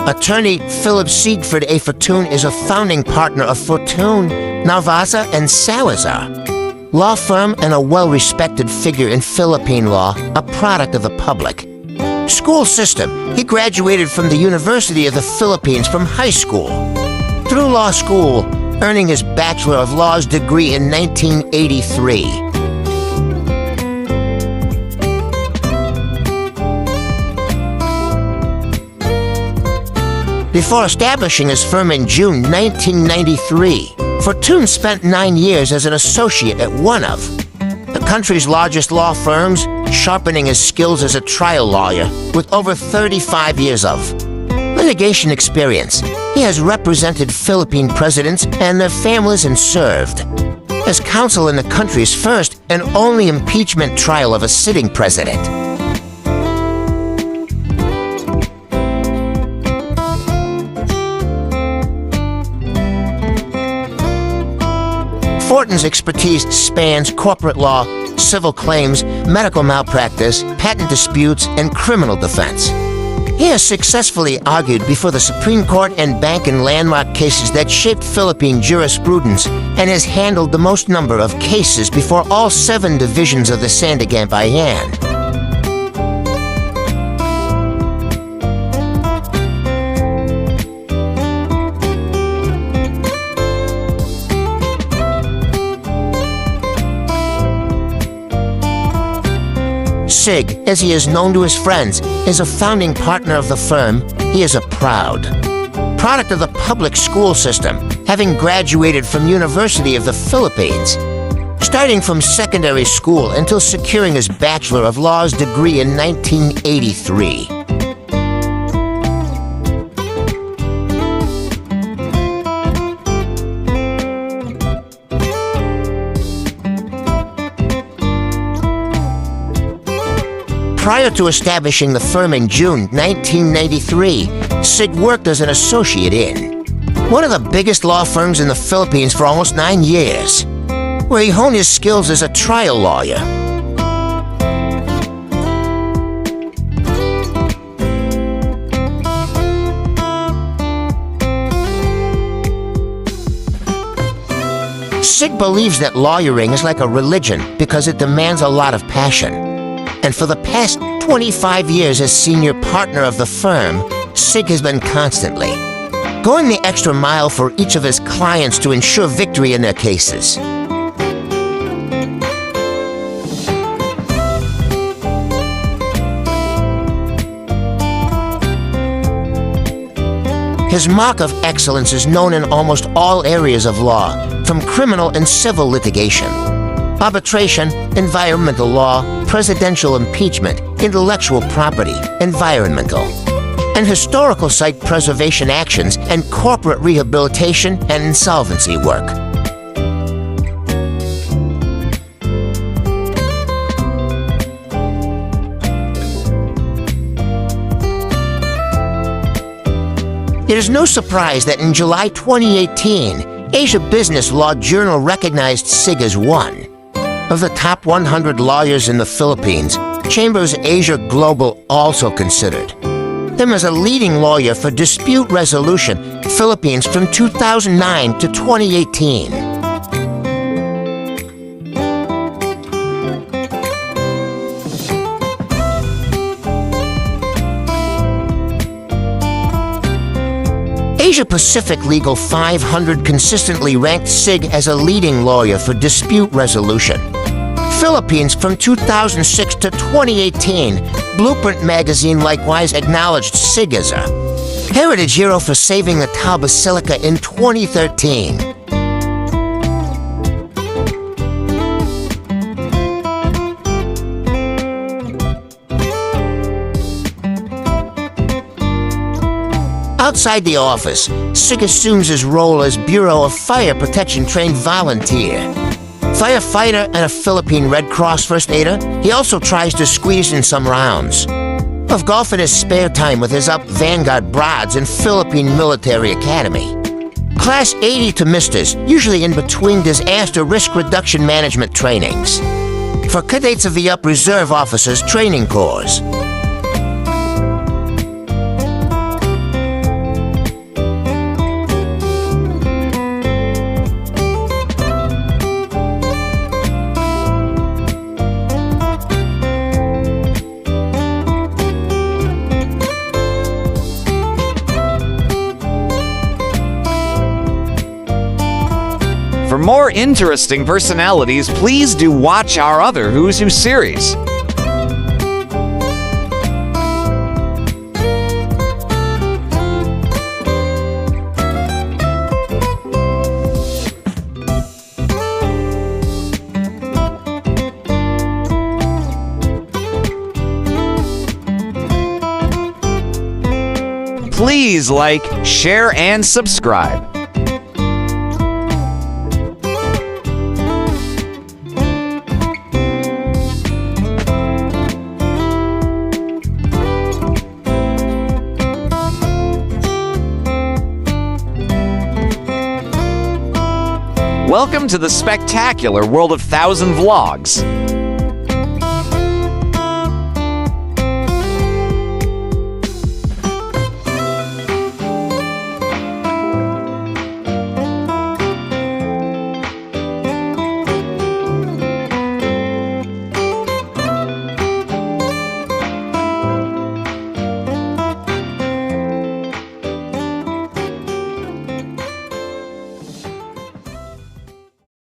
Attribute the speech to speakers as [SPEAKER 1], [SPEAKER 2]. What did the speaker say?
[SPEAKER 1] Attorney Philip Sigfrid A. Fortun is a founding partner of Fortun, Narvasa, and Salazar. Law firm and a well-respected figure in Philippine law, a product of the public. School system. He graduated from the University of the Philippines from high school. Through law school, earning his Bachelor of Laws degree in 1983. Before establishing his firm in June 1993, Fortun spent 9 years as an associate at one of the country's largest law firms, sharpening his skills as a trial lawyer with over 35 years of litigation experience. He has represented Philippine presidents and their families and served as counsel in the country's first and only impeachment trial of a sitting president. Fortun's expertise spans corporate law, civil claims, medical malpractice, patent disputes, and criminal defense. He has successfully argued before the Supreme Court and bank and landmark cases that shaped Philippine jurisprudence and has handled the most number of cases before all 7 divisions of the Sandigan-Bayan. Sig, as he is known to his friends, is a founding partner of the firm. He is a proud product of the public school system, having graduated from University of the Philippines, starting from secondary school until securing his Bachelor of Laws degree in 1983. Prior to establishing the firm in June 1993, Sig worked as an associate in one of the biggest law firms in the Philippines for almost 9 years, where he honed his skills as a trial lawyer. Sig believes that lawyering is like a religion because it demands a lot of passion. And for the past 25 years as senior partner of the firm, Sig has been constantly going the extra mile for each of his clients to ensure victory in their cases. His mark of excellence is known in almost all areas of law, from criminal and civil litigation, arbitration, environmental law, presidential impeachment, intellectual property, environmental, and historical site preservation actions and corporate rehabilitation and insolvency work. It is no surprise that in July 2018, Asia Business Law Journal recognized Sig as one of the top 100 lawyers in the Philippines. Chambers Asia Global also considered him as a leading lawyer for dispute resolution, Philippines from 2009 to 2018. Asia Pacific Legal 500 consistently ranked Sig as a leading lawyer for dispute resolution. Philippines from 2006 to 2018, Blueprint magazine likewise acknowledged Sig as a Heritage Hero for saving the Tau Basilica in 2013. Outside the office, Sig assumes his role as Bureau of Fire Protection trained volunteer, firefighter, and a Philippine Red Cross first aider. He also tries to squeeze in some rounds of golf in his spare time with his Vanguard Broads in Philippine Military Academy. Class 80 to Misters, usually in between disaster risk reduction management trainings for cadets of the Up Reserve Officers Training Corps.
[SPEAKER 2] more interesting personalities, please do watch our other Who's Who series. Please like, share, and subscribe. Welcome to the spectacular world of 1,000 vlogs.